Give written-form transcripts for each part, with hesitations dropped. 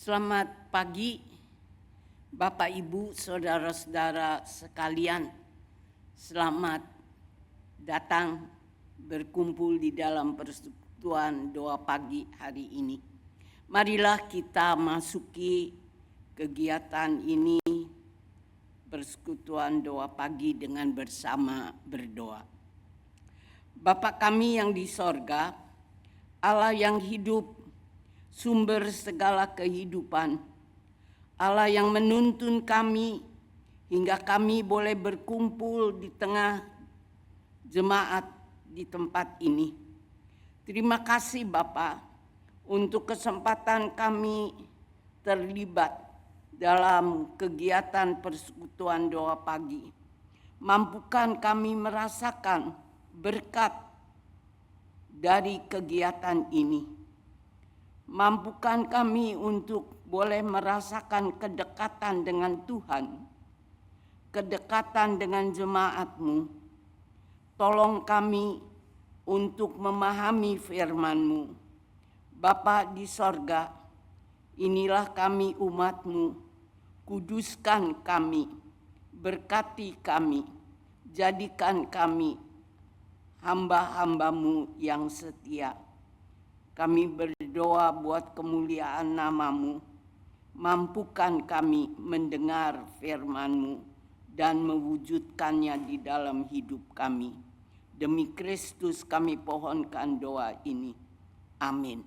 Selamat pagi, Bapak, Ibu, saudara-saudara sekalian. Selamat datang berkumpul di dalam persekutuan doa pagi hari ini. Marilah kita masuki kegiatan ini, persekutuan doa pagi, dengan bersama berdoa. Bapa kami yang di sorga, Allah yang hidup, sumber segala kehidupan, Allah yang menuntun kami hingga kami boleh berkumpul di tengah jemaat di tempat ini. Terima kasih Bapa untuk kesempatan kami terlibat dalam kegiatan persekutuan doa pagi. Mampukan kami merasakan berkat dari kegiatan ini. Mampukan kami untuk boleh merasakan kedekatan dengan Tuhan, kedekatan dengan jemaat-Mu. Tolong kami untuk memahami firman-Mu. Bapa di sorga, inilah kami umat-Mu, kuduskan kami, berkati kami, jadikan kami hamba-hamba-Mu yang setia. Kami berdoa buat kemuliaan nama-Mu, mampukan kami mendengar firman-Mu dan mewujudkannya di dalam hidup kami. Demi Kristus kami pohonkan doa ini. Amin.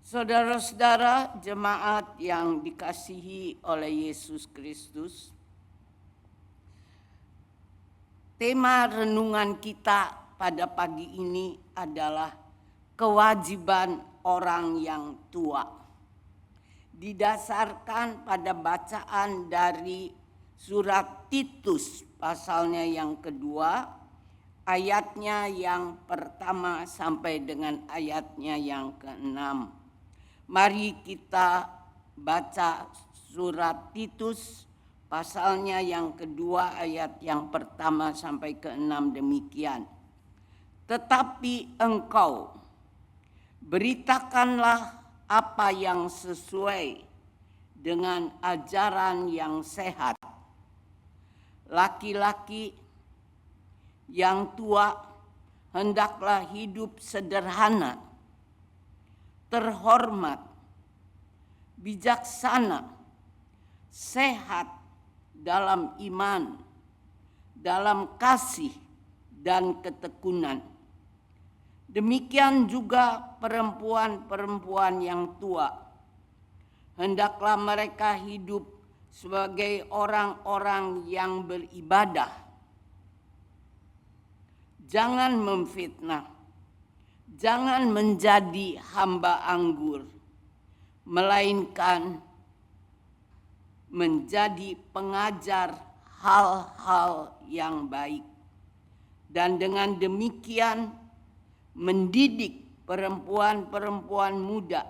Saudara-saudara jemaat yang dikasihi oleh Yesus Kristus, tema renungan kita pada pagi ini adalah kewajiban orang yang tua. Didasarkan pada bacaan dari surat Titus pasalnya yang kedua, ayatnya yang pertama sampai dengan ayatnya yang ke-6. Mari kita baca surat Titus pasalnya yang kedua, ayat yang pertama sampai ke-6 demikian. Tetapi engkau beritakanlah apa yang sesuai dengan ajaran yang sehat. Laki-laki yang tua hendaklah hidup sederhana, terhormat, bijaksana, sehat dalam iman, dalam kasih dan ketekunan. Demikian juga perempuan-perempuan yang tua. Hendaklah mereka hidup sebagai orang-orang yang beribadah. Jangan memfitnah, jangan menjadi hamba anggur, melainkan menjadi pengajar hal-hal yang baik. Dan dengan demikian mendidik perempuan-perempuan muda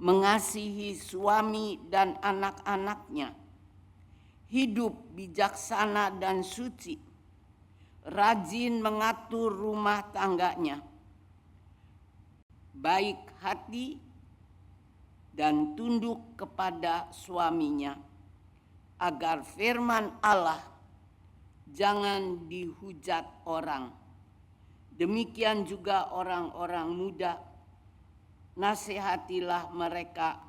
mengasihi suami dan anak-anaknya, hidup bijaksana dan suci, rajin mengatur rumah tangganya, baik hati dan tunduk kepada suaminya, agar firman Allah jangan dihujat orang. Demikian juga orang-orang muda, nasihatilah mereka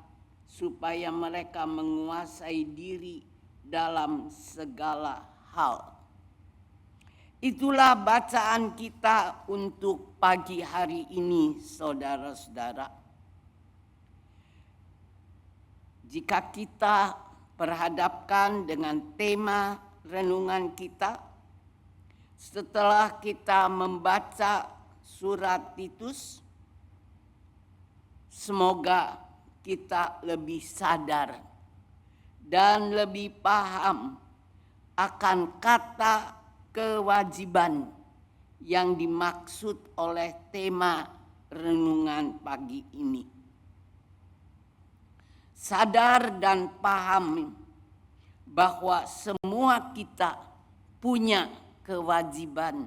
supaya mereka menguasai diri dalam segala hal. Itulah bacaan kita untuk pagi hari ini, saudara-saudara. Jika kita perhadapkan dengan tema renungan kita, setelah kita membaca surat Titus, semoga kita lebih sadar dan lebih paham akan kata kewajiban yang dimaksud oleh tema renungan pagi ini. Sadar dan paham bahwa semua kita punya kewajiban.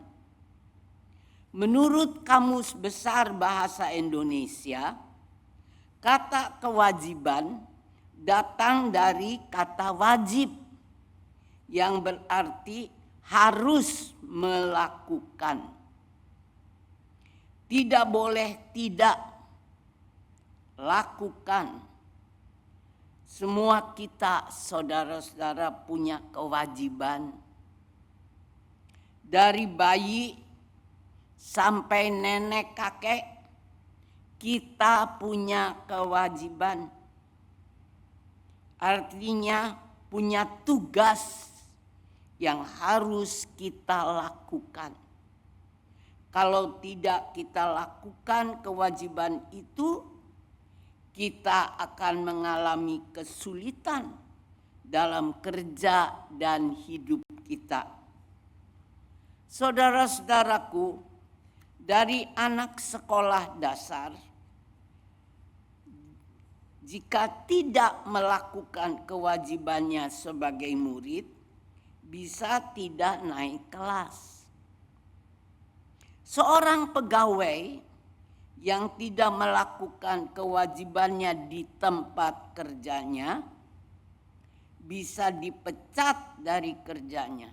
Menurut Kamus Besar Bahasa Indonesia, Kata kewajiban datang dari kata wajib yang berarti harus melakukan. Tidak boleh tidak lakukan. Semua kita, saudara-saudara, punya kewajiban. Dari bayi sampai nenek kakek, kita punya kewajiban. Artinya punya tugas yang harus kita lakukan. Kalau tidak kita lakukan kewajiban itu, kita akan mengalami kesulitan dalam kerja dan hidup kita. Saudara-saudaraku, dari anak sekolah dasar, jika tidak melakukan kewajibannya sebagai murid, bisa tidak naik kelas. Seorang pegawai yang tidak melakukan kewajibannya di tempat kerjanya bisa dipecat dari kerjanya.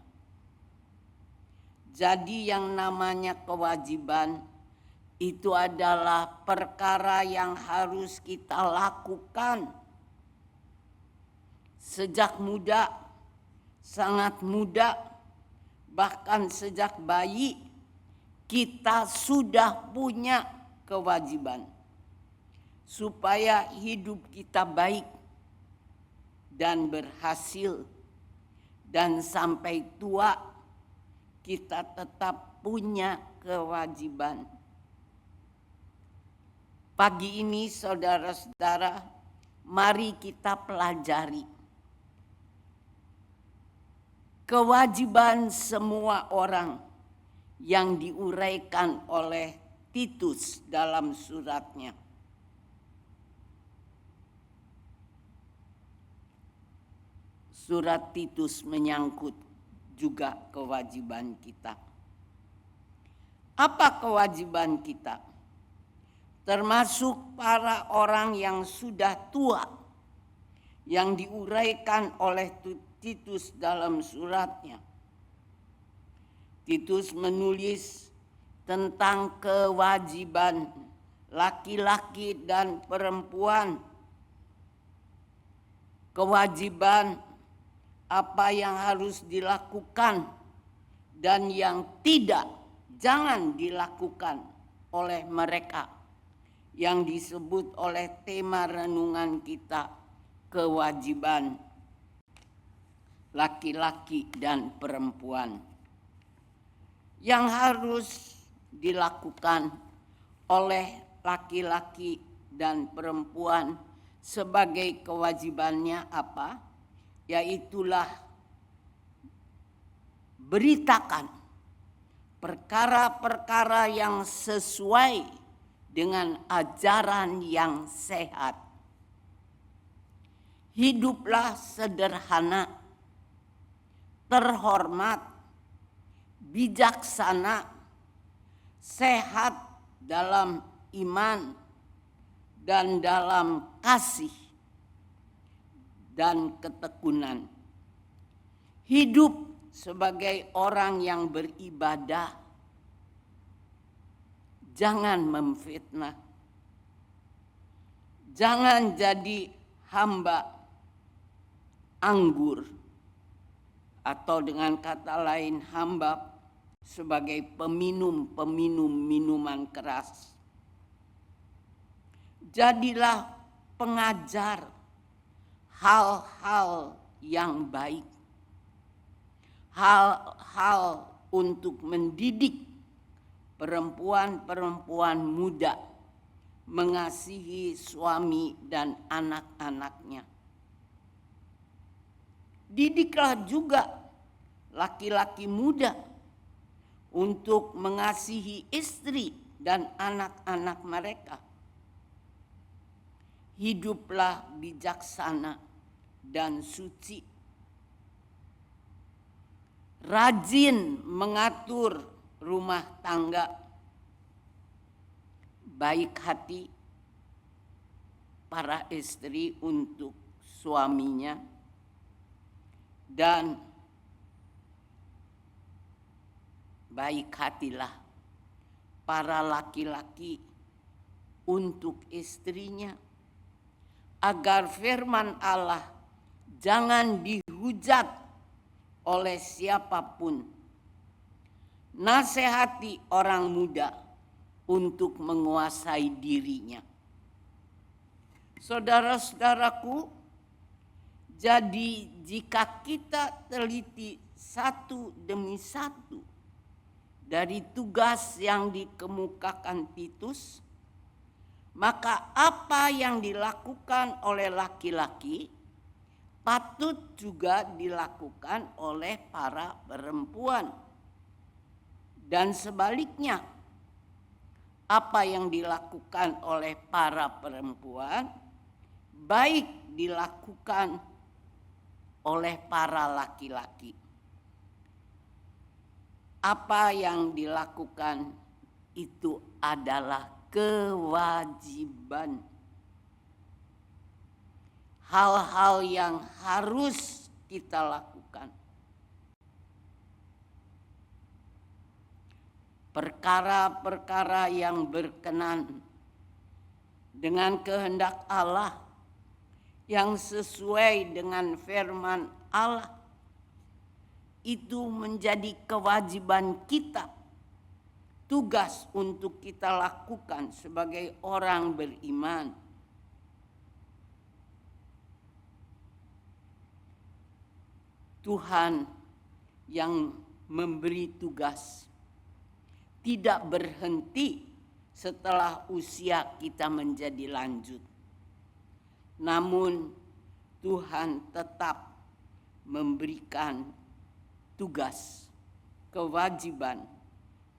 Jadi yang namanya kewajiban itu adalah perkara yang harus kita lakukan sejak muda, sangat muda, bahkan sejak bayi kita sudah punya kewajiban supaya hidup kita baik dan berhasil, dan sampai tua kita tetap punya kewajiban. Pagi ini saudara-saudara, mari kita pelajari kewajiban semua orang yang diuraikan oleh Titus dalam suratnya. Surat Titus menyangkut juga kewajiban kita. Apa kewajiban kita? Termasuk para orang yang sudah tua, yang diuraikan oleh Titus dalam suratnya. Titus menulis tentang kewajiban laki-laki dan perempuan. Kewajiban apa yang harus dilakukan dan yang jangan dilakukan oleh mereka, yang disebut oleh tema renungan kita, kewajiban laki-laki dan perempuan. Yang harus dilakukan oleh laki-laki dan perempuan sebagai kewajibannya apa? Yaitulah beritakan perkara-perkara yang sesuai dengan ajaran yang sehat. Hiduplah sederhana, terhormat, bijaksana, sehat dalam iman dan dalam kasih dan ketekunan. Hidup sebagai orang yang beribadah, jangan memfitnah, jangan jadi hamba anggur, atau dengan kata lain hamba sebagai peminum minuman keras. Jadilah pengajar hal-hal yang baik, hal-hal untuk mendidik perempuan-perempuan muda mengasihi suami dan anak-anaknya. Didiklah juga laki-laki muda untuk mengasihi istri dan anak-anak mereka. Hiduplah bijaksana dan suci. Rajin mengatur rumah tangga. Baik hati, para istri untuk suaminya, dan baik hatilah para laki-laki untuk istrinya, agar firman Allah jangan dihujat oleh siapapun. Nasihati orang muda untuk menguasai dirinya. Saudara-saudaraku, jadi jika kita teliti satu demi satu dari tugas yang dikemukakan Titus, maka apa yang dilakukan oleh laki-laki patut juga dilakukan oleh para perempuan. Dan sebaliknya, apa yang dilakukan oleh para perempuan baik dilakukan oleh para laki-laki. Apa yang dilakukan itu adalah kewajiban. Hal-hal yang harus kita lakukan. Perkara-perkara yang berkenan dengan kehendak Allah, yang sesuai dengan firman Allah, itu menjadi kewajiban kita, tugas untuk kita lakukan sebagai orang beriman. Tuhan yang memberi tugas tidak berhenti setelah usia kita menjadi lanjut. Namun Tuhan tetap memberikan tugas, kewajiban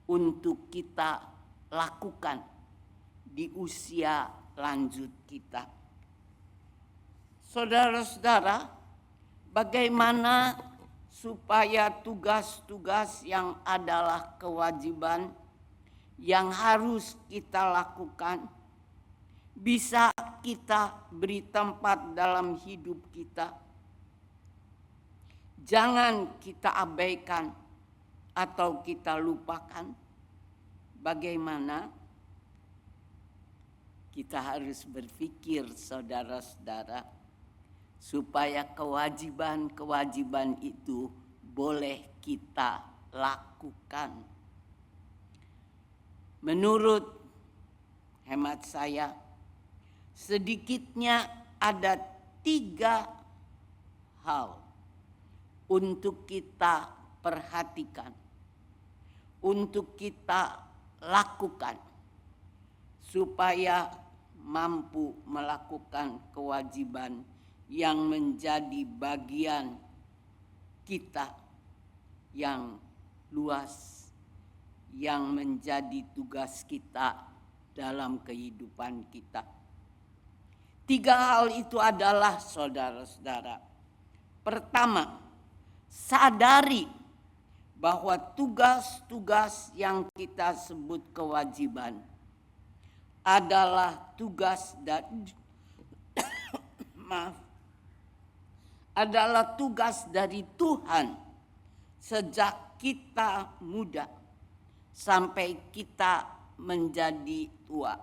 untuk kita lakukan di usia lanjut kita. Saudara-saudara, bagaimana supaya tugas-tugas yang adalah kewajiban yang harus kita lakukan bisa kita beri tempat dalam hidup kita. Jangan kita abaikan atau kita lupakan. Bagaimana kita harus berpikir, saudara-saudara, supaya kewajiban-kewajiban itu boleh kita lakukan. Menurut hemat saya, sedikitnya ada 3 hal untuk kita perhatikan, untuk kita lakukan, supaya mampu melakukan kewajiban yang menjadi bagian kita yang luas, yang menjadi tugas kita dalam kehidupan kita. 3 hal itu adalah, saudara-saudara, pertama, sadari bahwa tugas-tugas yang kita sebut kewajiban adalah tugas adalah tugas dari Tuhan sejak kita muda sampai kita menjadi tua.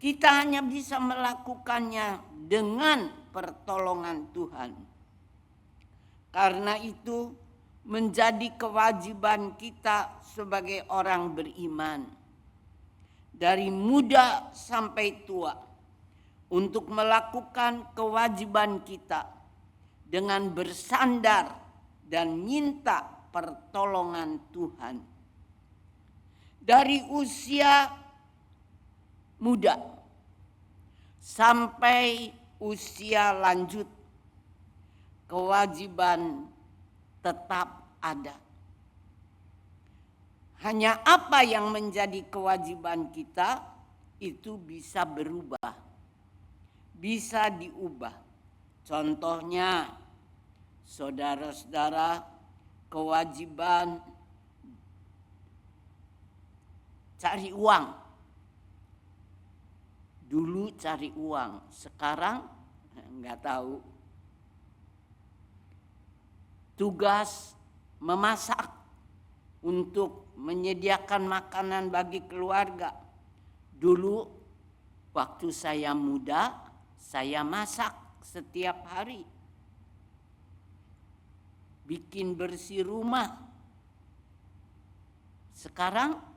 Kita hanya bisa melakukannya dengan pertolongan Tuhan. Karena itu menjadi kewajiban kita sebagai orang beriman dari muda sampai tua untuk melakukan kewajiban kita dengan bersandar dan minta pertolongan Tuhan. Dari usia muda sampai usia lanjut, kewajiban tetap ada. Hanya apa yang menjadi kewajiban kita itu bisa berubah, bisa diubah. Contohnya, saudara-saudara, kewajiban cari uang Dulu cari uang, sekarang nggak tahu. Tugas memasak untuk menyediakan makanan bagi keluarga. Dulu waktu saya muda, saya masak setiap hari. Bikin bersih rumah. Sekarang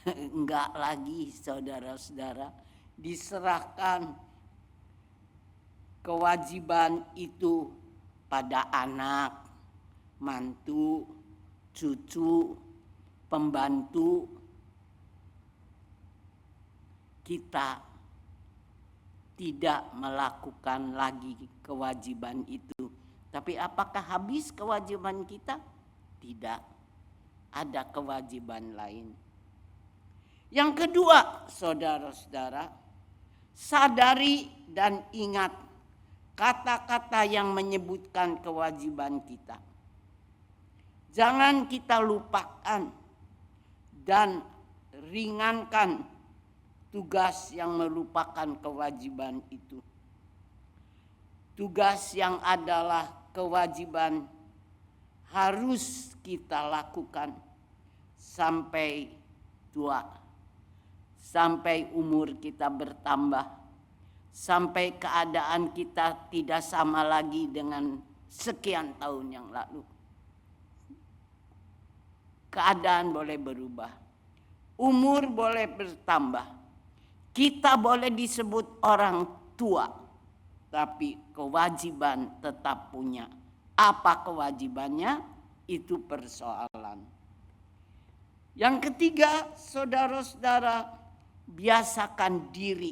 enggak lagi, saudara-saudara. Diserahkan kewajiban itu pada anak, mantu, cucu, pembantu. Kita tidak melakukan lagi kewajiban itu. Tapi apakah habis kewajiban kita? Tidak. Ada kewajiban lain. Yang kedua, saudara-saudara, sadari dan ingat kata-kata yang menyebutkan kewajiban kita. Jangan kita lupakan dan ringankan tugas yang merupakan kewajiban itu. Tugas yang adalah kewajiban harus kita lakukan sampai tua, sampai umur kita bertambah, sampai keadaan kita tidak sama lagi dengan sekian tahun yang lalu. Keadaan boleh berubah, umur boleh bertambah, kita boleh disebut orang tua, tapi kewajiban tetap punya. Apa kewajibannya? Itu persoalan. Yang ketiga, saudara-saudara, biasakan diri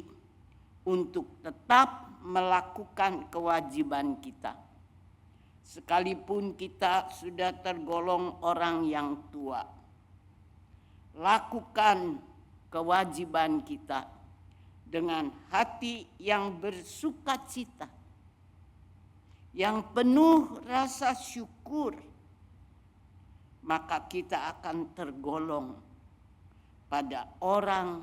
untuk tetap melakukan kewajiban kita. Sekalipun kita sudah tergolong orang yang tua, lakukan kewajiban kita dengan hati yang bersukacita, yang penuh rasa syukur, maka kita akan tergolong pada orang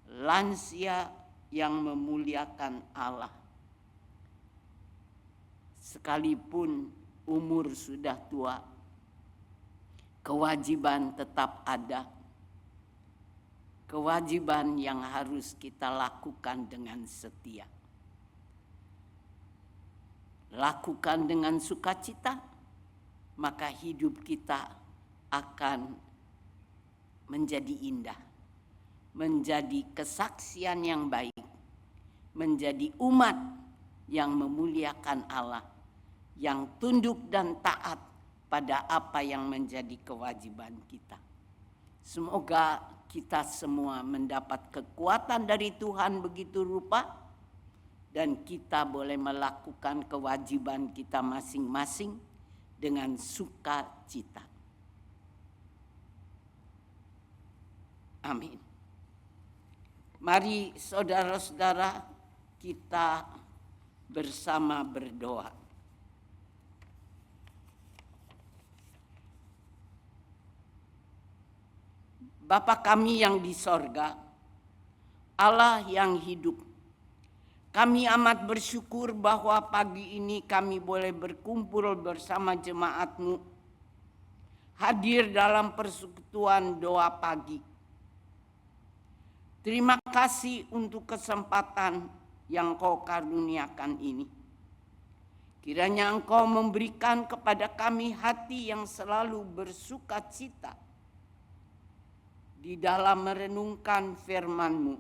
lansia yang memuliakan Allah. Sekalipun umur sudah tua, kewajiban tetap ada. Kewajiban yang harus kita lakukan dengan setia. Lakukan dengan sukacita, maka hidup kita akan menjadi indah, menjadi kesaksian yang baik, menjadi umat yang memuliakan Allah, yang tunduk dan taat pada apa yang menjadi kewajiban kita. Semoga kita semua mendapat kekuatan dari Tuhan begitu rupa, dan kita boleh melakukan kewajiban kita masing-masing dengan sukacita. Amin. Mari saudara-saudara, kita bersama berdoa. Bapa kami yang di sorga, Allah yang hidup, kami amat bersyukur bahwa pagi ini kami boleh berkumpul bersama jemaat-Mu, hadir dalam persekutuan doa pagi. Terima kasih untuk kesempatan yang Kau karuniakan ini. Kiranya Engkau memberikan kepada kami hati yang selalu bersukacita di dalam merenungkan firman-Mu,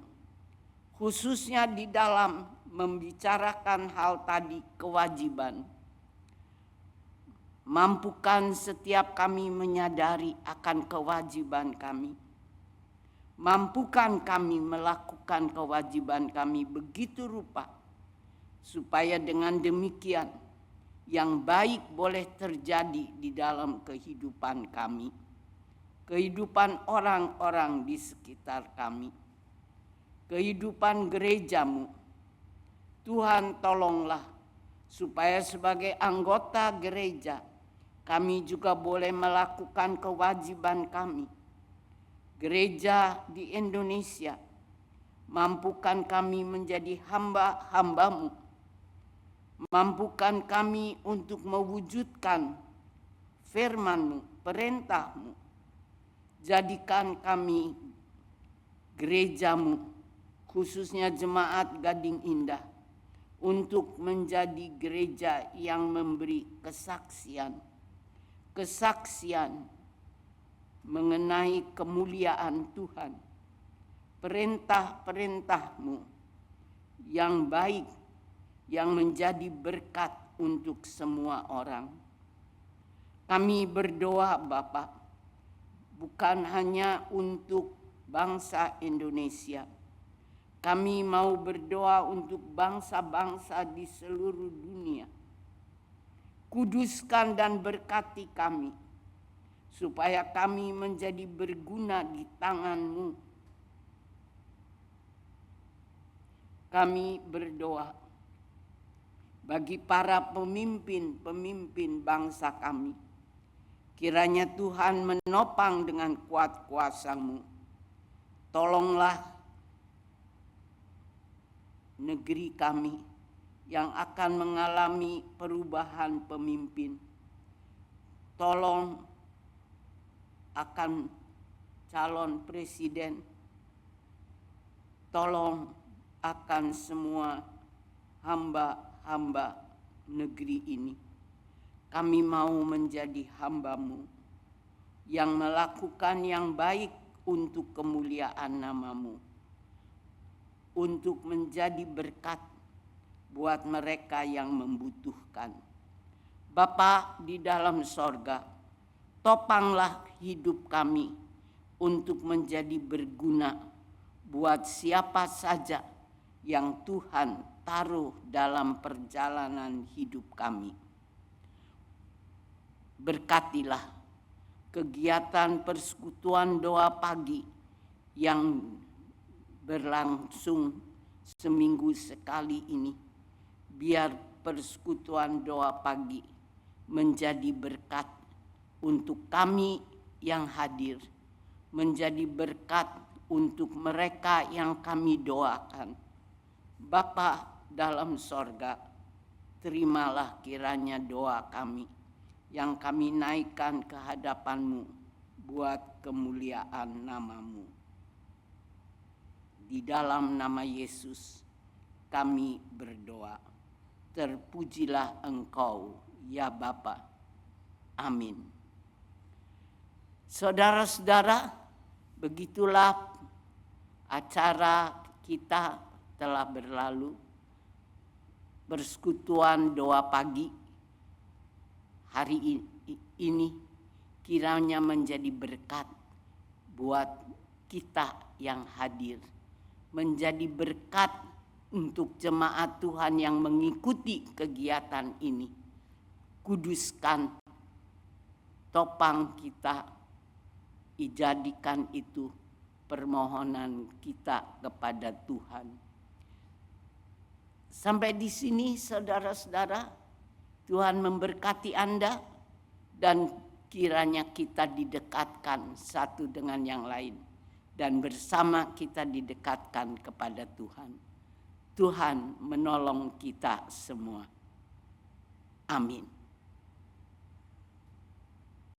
khususnya di dalam membicarakan hal tadi, kewajiban. Mampukan setiap kami menyadari akan kewajiban kami. Mampukan kami melakukan kewajiban kami begitu rupa, supaya dengan demikian yang baik boleh terjadi di dalam kehidupan kami, kehidupan orang-orang di sekitar kami, kehidupan gereja-Mu. Tuhan, tolonglah supaya sebagai anggota gereja kami juga boleh melakukan kewajiban kami. Gereja di Indonesia Mampukan kami menjadi hamba-hamba-Mu. Mampukan kami untuk mewujudkan firman-Mu, perintah-Mu. Jadikan kami gereja-Mu, khususnya jemaat Gading Indah, untuk menjadi gereja yang memberi kesaksian mengenai kemuliaan Tuhan, perintah-perintah-Mu yang baik, yang menjadi berkat untuk semua orang. Kami berdoa Bapa, bukan hanya untuk bangsa Indonesia. Kami mau berdoa untuk bangsa-bangsa di seluruh dunia. Kuduskan dan berkati kami, supaya kami menjadi berguna di tangan-Mu. Kami berdoa bagi para pemimpin bangsa kami. Kiranya Tuhan menopang dengan kuat kuasa-Mu. Tolonglah negeri kami yang akan mengalami perubahan pemimpin. Tolong akan calon presiden. Tolong akan semua hamba-hamba negeri ini. Kami mau menjadi hamba-Mu yang melakukan yang baik untuk kemuliaan nama-Mu, untuk menjadi berkat buat mereka yang membutuhkan. Bapa di dalam sorga, topanglah hidup kami untuk menjadi berguna buat siapa saja yang Tuhan taruh dalam perjalanan hidup kami. Berkatilah kegiatan persekutuan doa pagi yang berlangsung seminggu sekali ini. Biar persekutuan doa pagi menjadi berkat untuk kami yang hadir, menjadi berkat untuk mereka yang kami doakan. Bapa dalam sorga, terimalah kiranya doa kami yang kami naikkan ke hadapan-Mu buat kemuliaan nama-Mu. Di dalam nama Yesus kami berdoa. Terpujilah Engkau ya Bapa. Amin. Saudara-saudara, begitulah acara kita telah berlalu. Persekutuan doa pagi hari ini kiranya menjadi berkat buat kita yang hadir, menjadi berkat untuk jemaat Tuhan yang mengikuti kegiatan ini. Kuduskan, topang kita, jadikan itu permohonan kita kepada Tuhan. Sampai di sini saudara-saudara, Tuhan memberkati Anda dan kiranya kita didekatkan satu dengan yang lain dan bersama kita didekatkan kepada Tuhan. Tuhan menolong kita semua. Amin.